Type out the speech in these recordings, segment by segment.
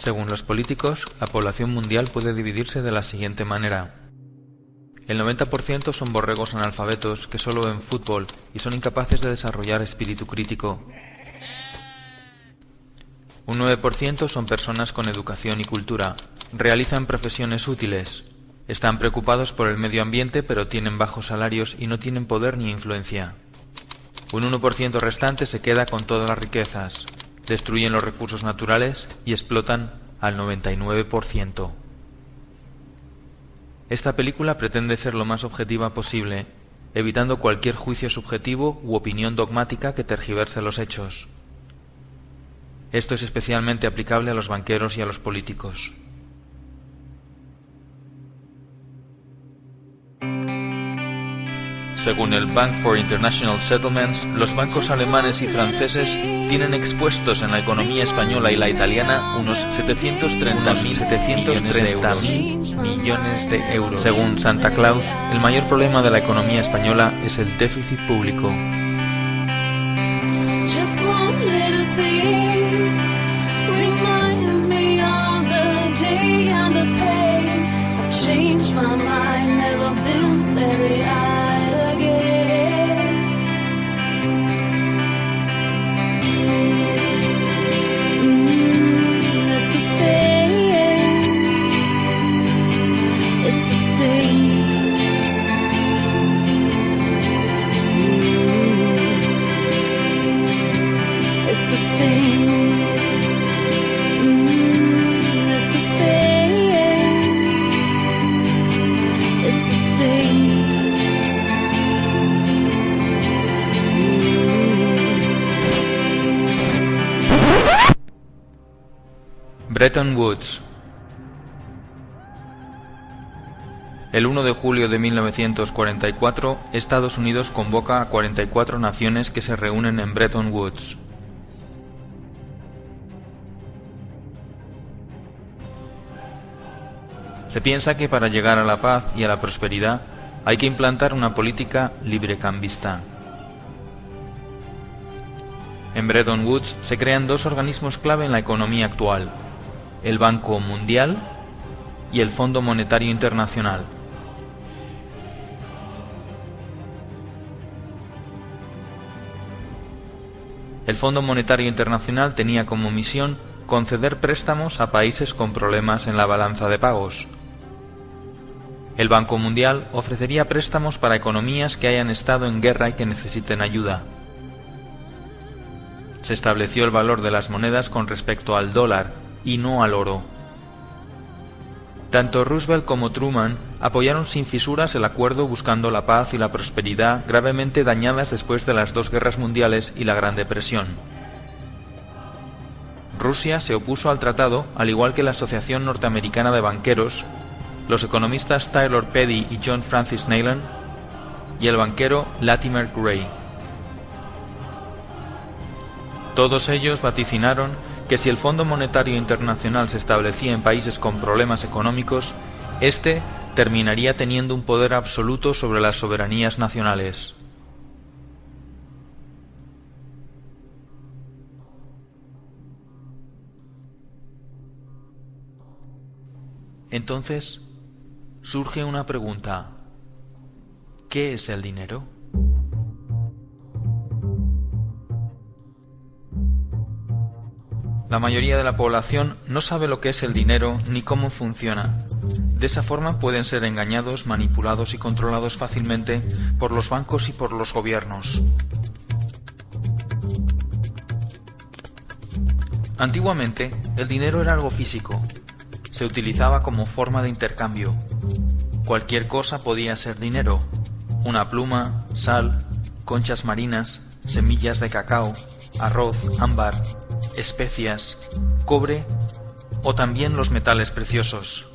Según los políticos, la población mundial puede dividirse de la siguiente manera. El 90% son borregos analfabetos que solo ven fútbol y son incapaces de desarrollar espíritu crítico. Un 9% son personas con educación y cultura, realizan profesiones útiles, están preocupados por el medio ambiente pero tienen bajos salarios y no tienen poder ni influencia. Un 1% restante se queda con todas las riquezas, destruyen los recursos naturales y explotan al 99%. Esta película pretende ser lo más objetiva posible, evitando cualquier juicio subjetivo u opinión dogmática que tergiverse los hechos. Esto es especialmente aplicable a los banqueros y a los políticos. Según el Bank for International Settlements, los bancos alemanes y franceses tienen expuestos en la economía española y la italiana unos 730.000 millones de euros. Según Santa Claus, el mayor problema de la economía española es el déficit público. Bretton Woods. El 1 de julio de 1944, Estados Unidos convoca a 44 naciones que se reúnen en Bretton Woods. Se piensa que para llegar a la paz y a la prosperidad hay que implantar una política librecambista. En Bretton Woods se crean dos organismos clave en la economía actual: el Banco Mundial y el Fondo Monetario Internacional. El Fondo Monetario Internacional tenía como misión conceder préstamos a países con problemas en la balanza de pagos. El Banco Mundial ofrecería préstamos para economías que hayan estado en guerra y que necesiten ayuda. Se estableció el valor de las monedas con respecto al dólar y no al oro. Tanto Roosevelt como Truman apoyaron sin fisuras el acuerdo buscando la paz y la prosperidad gravemente dañadas después de las dos guerras mundiales y la Gran Depresión. Rusia se opuso al tratado, al igual que la Asociación Norteamericana de Banqueros, los economistas Taylor Petty y John Francis Neyland y el banquero Latimer Gray. Todos ellos vaticinaron que si el Fondo Monetario Internacional se establecía en países con problemas económicos, éste terminaría teniendo un poder absoluto sobre las soberanías nacionales. Entonces, surge una pregunta: ¿qué es el dinero? La mayoría de la población no sabe lo que es el dinero ni cómo funciona. De esa forma pueden ser engañados, manipulados y controlados fácilmente por los bancos y por los gobiernos. Antiguamente, el dinero era algo físico. Se utilizaba como forma de intercambio. Cualquier cosa podía ser dinero: una pluma, sal, conchas marinas, semillas de cacao, arroz, ámbar, especias, cobre o también los metales preciosos.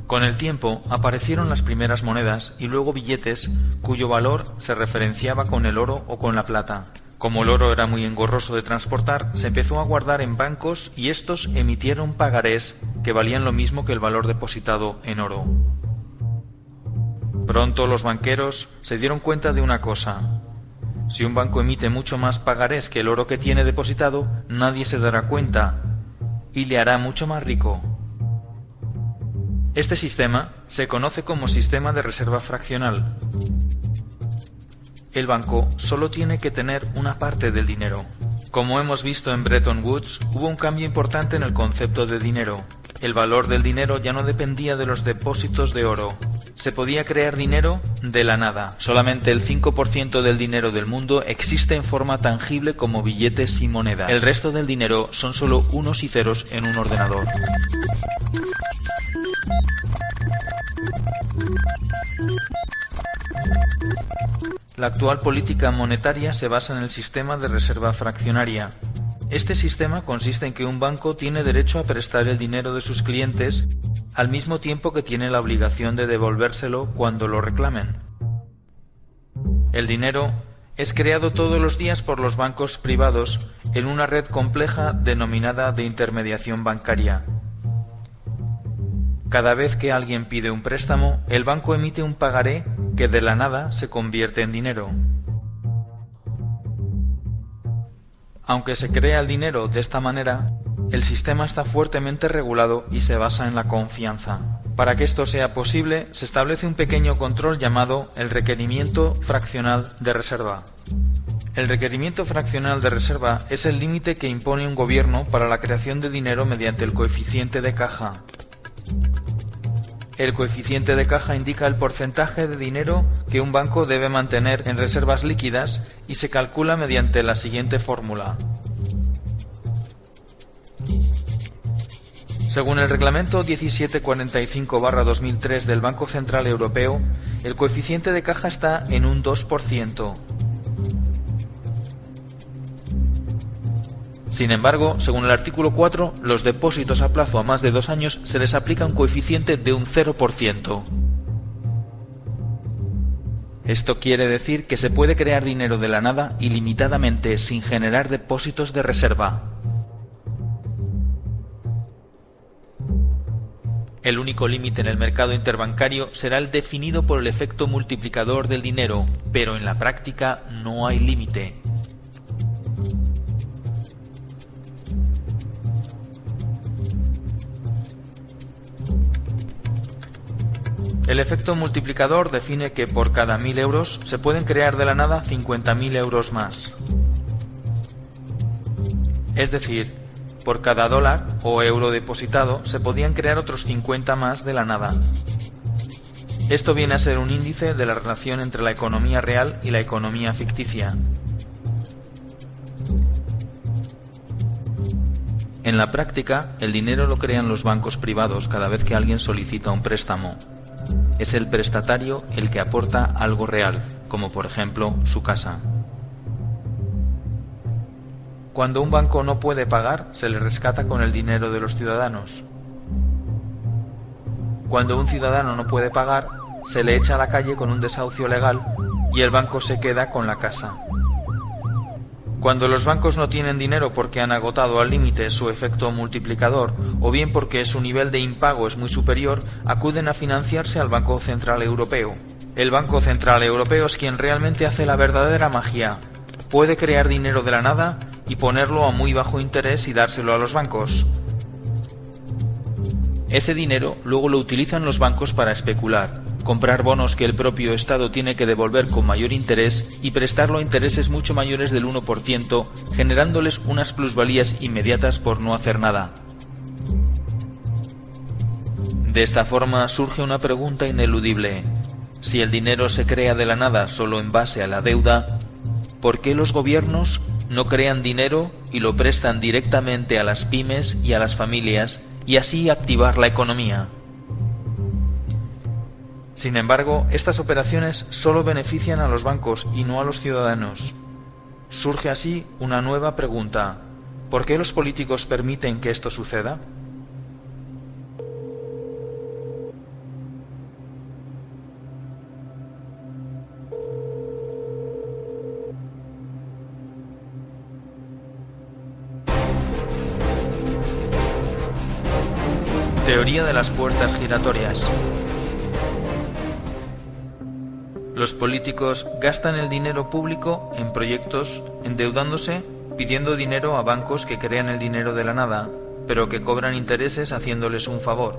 Con el tiempo aparecieron las primeras monedas y luego billetes cuyo valor se referenciaba con el oro o con la plata. Como el oro era muy engorroso de transportar, se empezó a guardar en bancos y estos emitieron pagarés que valían lo mismo que el valor depositado en oro. Pronto los banqueros se dieron cuenta de una cosa: si un banco emite mucho más pagarés que el oro que tiene depositado, nadie se dará cuenta, y le hará mucho más rico. Este sistema se conoce como sistema de reserva fraccional. El banco solo tiene que tener una parte del dinero. Como hemos visto en Bretton Woods, hubo un cambio importante en el concepto de dinero. El valor del dinero ya no dependía de los depósitos de oro. Se podía crear dinero de la nada. Solamente el 5% del dinero del mundo existe en forma tangible como billetes y monedas. El resto del dinero son solo unos y ceros en un ordenador. La actual política monetaria se basa en el sistema de reserva fraccionaria. Este sistema consiste en que un banco tiene derecho a prestar el dinero de sus clientes al mismo tiempo que tiene la obligación de devolvérselo cuando lo reclamen. El dinero es creado todos los días por los bancos privados en una red compleja denominada de intermediación bancaria. Cada vez que alguien pide un préstamo, el banco emite un pagaré que de la nada se convierte en dinero. Aunque se crea el dinero de esta manera, el sistema está fuertemente regulado y se basa en la confianza. Para que esto sea posible, se establece un pequeño control llamado el requerimiento fraccional de reserva. El requerimiento fraccional de reserva es el límite que impone un gobierno para la creación de dinero mediante el coeficiente de caja. El coeficiente de caja indica el porcentaje de dinero que un banco debe mantener en reservas líquidas y se calcula mediante la siguiente fórmula. Según el reglamento 1745/2003 del Banco Central Europeo, el coeficiente de caja está en un 2%. Sin embargo, según el artículo 4, los depósitos a plazo a más de 2 años se les aplica un coeficiente de un 0%. Esto quiere decir que se puede crear dinero de la nada ilimitadamente sin generar depósitos de reserva. El único límite en el mercado interbancario será el definido por el efecto multiplicador del dinero, pero en la práctica no hay límite. El efecto multiplicador define que por cada 1.000 euros se pueden crear de la nada 50.000 euros más. Es decir, por cada dólar o euro depositado se podían crear otros 50 más de la nada. Esto viene a ser un índice de la relación entre la economía real y la economía ficticia. En la práctica, el dinero lo crean los bancos privados cada vez que alguien solicita un préstamo. Es el prestatario el que aporta algo real, como por ejemplo su casa. Cuando un banco no puede pagar, se le rescata con el dinero de los ciudadanos. Cuando un ciudadano no puede pagar, se le echa a la calle con un desahucio legal y el banco se queda con la casa. Cuando los bancos no tienen dinero porque han agotado al límite su efecto multiplicador o bien porque su nivel de impago es muy superior, acuden a financiarse al Banco Central Europeo. El Banco Central Europeo es quien realmente hace la verdadera magia. Puede crear dinero de la nada y ponerlo a muy bajo interés y dárselo a los bancos. Ese dinero luego lo utilizan los bancos para especular, comprar bonos que el propio Estado tiene que devolver con mayor interés y prestarlo a intereses mucho mayores del 1%, generándoles unas plusvalías inmediatas por no hacer nada. De esta forma surge una pregunta ineludible. Si el dinero se crea de la nada solo en base a la deuda, ¿por qué los gobiernos no crean dinero y lo prestan directamente a las pymes y a las familias y así activar la economía? Sin embargo, estas operaciones solo benefician a los bancos y no a los ciudadanos. Surge así una nueva pregunta. ¿Por qué los políticos permiten que esto suceda? Teoría de las puertas giratorias. Los políticos gastan el dinero público en proyectos, endeudándose, pidiendo dinero a bancos que crean el dinero de la nada, pero que cobran intereses haciéndoles un favor.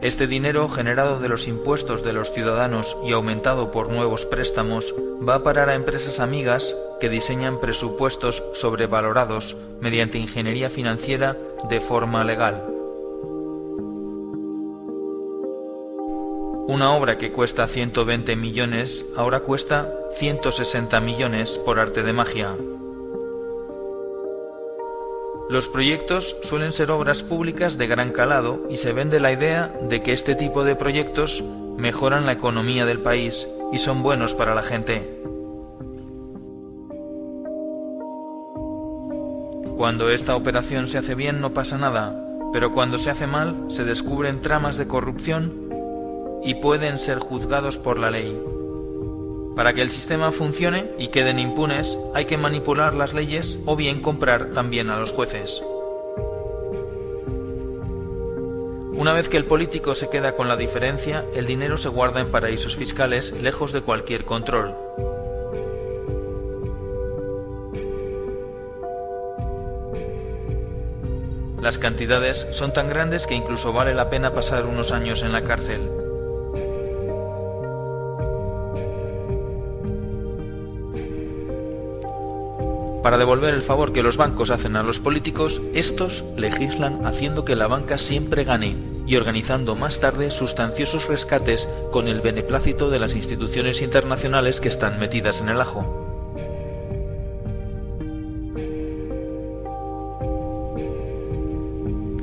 Este dinero generado de los impuestos de los ciudadanos y aumentado por nuevos préstamos va a parar a empresas amigas que diseñan presupuestos sobrevalorados mediante ingeniería financiera de forma legal. Una obra que cuesta 120 millones ahora cuesta 160 millones por arte de magia. Los proyectos suelen ser obras públicas de gran calado y se vende la idea de que este tipo de proyectos mejoran la economía del país y son buenos para la gente. Cuando esta operación se hace bien no pasa nada, pero cuando se hace mal se descubren tramas de corrupción y pueden ser juzgados por la ley. Para que el sistema funcione y queden impunes, hay que manipular las leyes o bien comprar también a los jueces. Una vez que el político se queda con la diferencia, el dinero se guarda en paraísos fiscales lejos de cualquier control. Las cantidades son tan grandes que incluso vale la pena pasar unos años en la cárcel. Para devolver el favor que los bancos hacen a los políticos, estos legislan haciendo que la banca siempre gane y organizando más tarde sustanciosos rescates con el beneplácito de las instituciones internacionales que están metidas en el ajo.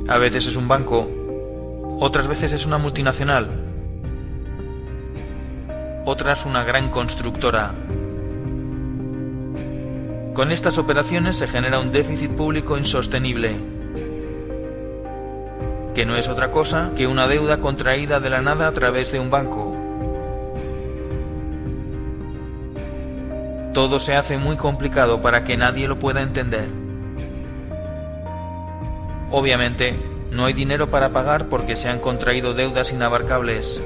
A veces es un banco, otras veces es una multinacional, otras una gran constructora. Con estas operaciones se genera un déficit público insostenible, que no es otra cosa que una deuda contraída de la nada a través de un banco. Todo se hace muy complicado para que nadie lo pueda entender. Obviamente, no hay dinero para pagar porque se han contraído deudas inabarcables.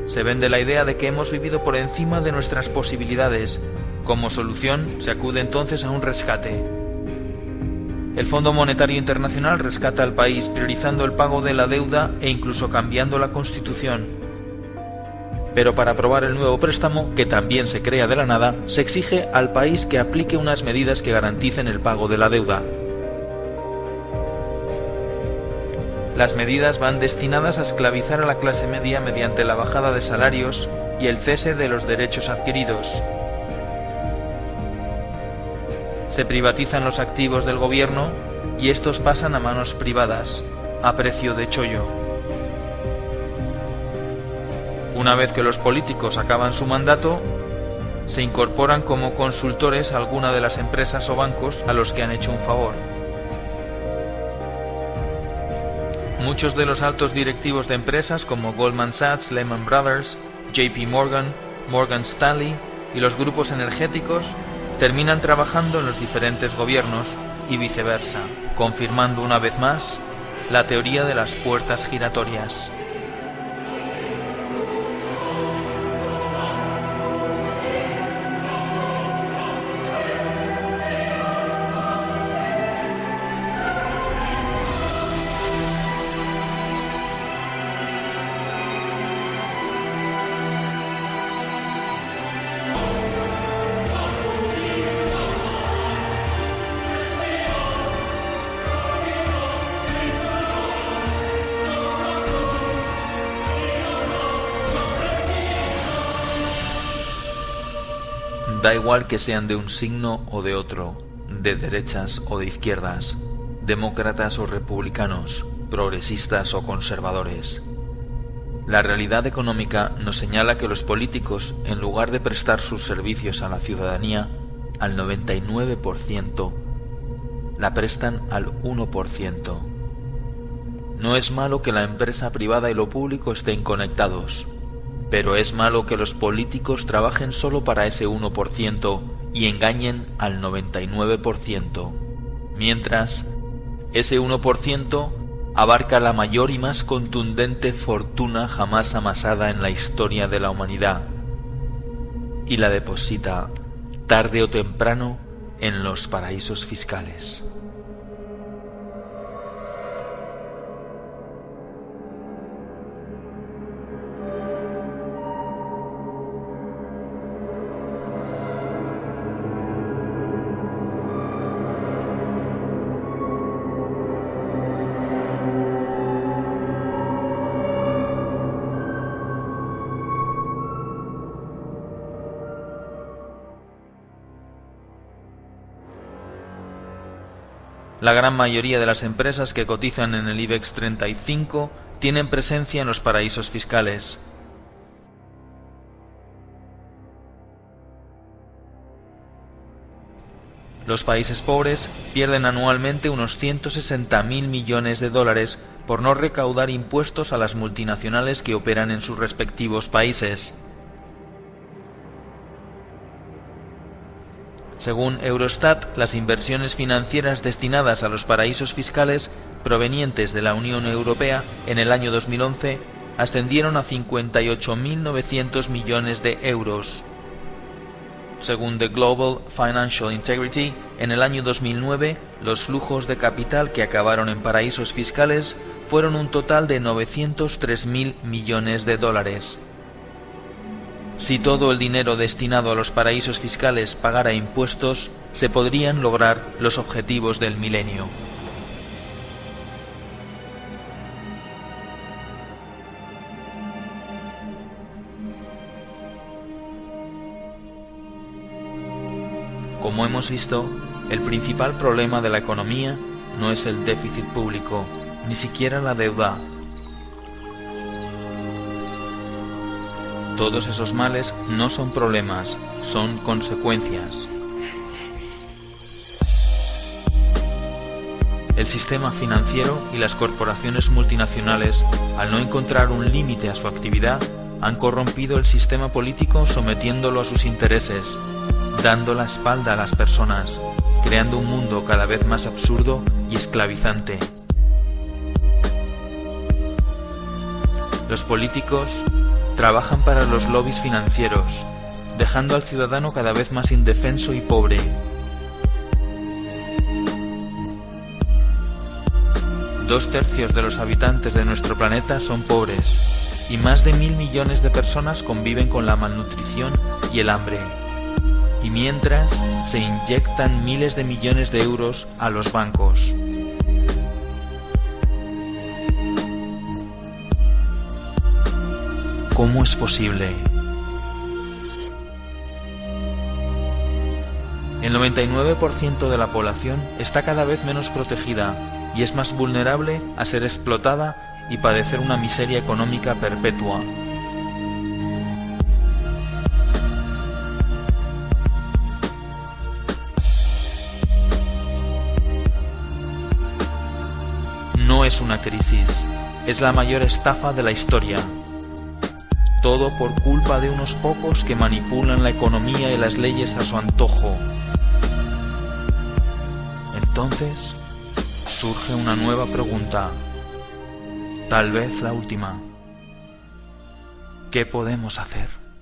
Se vende la idea de que hemos vivido por encima de nuestras posibilidades. Como solución, se acude entonces a un rescate. El Fondo Monetario Internacional rescata al país priorizando el pago de la deuda e incluso cambiando la Constitución. Pero para aprobar el nuevo préstamo, que también se crea de la nada, se exige al país que aplique unas medidas que garanticen el pago de la deuda. Las medidas van destinadas a esclavizar a la clase media mediante la bajada de salarios y el cese de los derechos adquiridos. Se privatizan los activos del gobierno y estos pasan a manos privadas, a precio de chollo. Una vez que los políticos acaban su mandato, se incorporan como consultores a alguna de las empresas o bancos a los que han hecho un favor. Muchos de los altos directivos de empresas como Goldman Sachs, Lehman Brothers, JP Morgan, Morgan Stanley y los grupos energéticos terminan trabajando en los diferentes gobiernos y viceversa, confirmando una vez más la teoría de las puertas giratorias. Da igual que sean de un signo o de otro, de derechas o de izquierdas, demócratas o republicanos, progresistas o conservadores. La realidad económica nos señala que los políticos, en lugar de prestar sus servicios a la ciudadanía, al 99%, la prestan al 1%. No es malo que la empresa privada y lo público estén conectados, pero es malo que los políticos trabajen solo para ese 1% y engañen al 99%, mientras ese 1% abarca la mayor y más contundente fortuna jamás amasada en la historia de la humanidad y la deposita tarde o temprano, en los paraísos fiscales. La gran mayoría de las empresas que cotizan en el IBEX 35 tienen presencia en los paraísos fiscales. Los países pobres pierden anualmente unos 160.000 millones de dólares por no recaudar impuestos a las multinacionales que operan en sus respectivos países. Según Eurostat, las inversiones financieras destinadas a los paraísos fiscales provenientes de la Unión Europea en el año 2011 ascendieron a 58.900 millones de euros. Según The Global Financial Integrity, en el año 2009, los flujos de capital que acabaron en paraísos fiscales fueron un total de 903.000 millones de dólares. Si todo el dinero destinado a los paraísos fiscales pagara impuestos, se podrían lograr los objetivos del milenio. Como hemos visto, el principal problema de la economía no es el déficit público, ni siquiera la deuda. Todos esos males no son problemas, son consecuencias. El sistema financiero y las corporaciones multinacionales, al no encontrar un límite a su actividad, han corrompido el sistema político sometiéndolo a sus intereses, dando la espalda a las personas, creando un mundo cada vez más absurdo y esclavizante. Los políticos trabajan para los lobbies financieros, dejando al ciudadano cada vez más indefenso y pobre. Dos tercios de los habitantes de nuestro planeta son pobres, y más de 1.000 millones de personas conviven con la malnutrición y el hambre. Y mientras, se inyectan miles de millones de euros a los bancos. ¿Cómo es posible? El 99% de la población está cada vez menos protegida y es más vulnerable a ser explotada y padecer una miseria económica perpetua. No es una crisis, es la mayor estafa de la historia. Todo por culpa de unos pocos que manipulan la economía y las leyes a su antojo. Entonces, surge una nueva pregunta, tal vez la última. ¿Qué podemos hacer?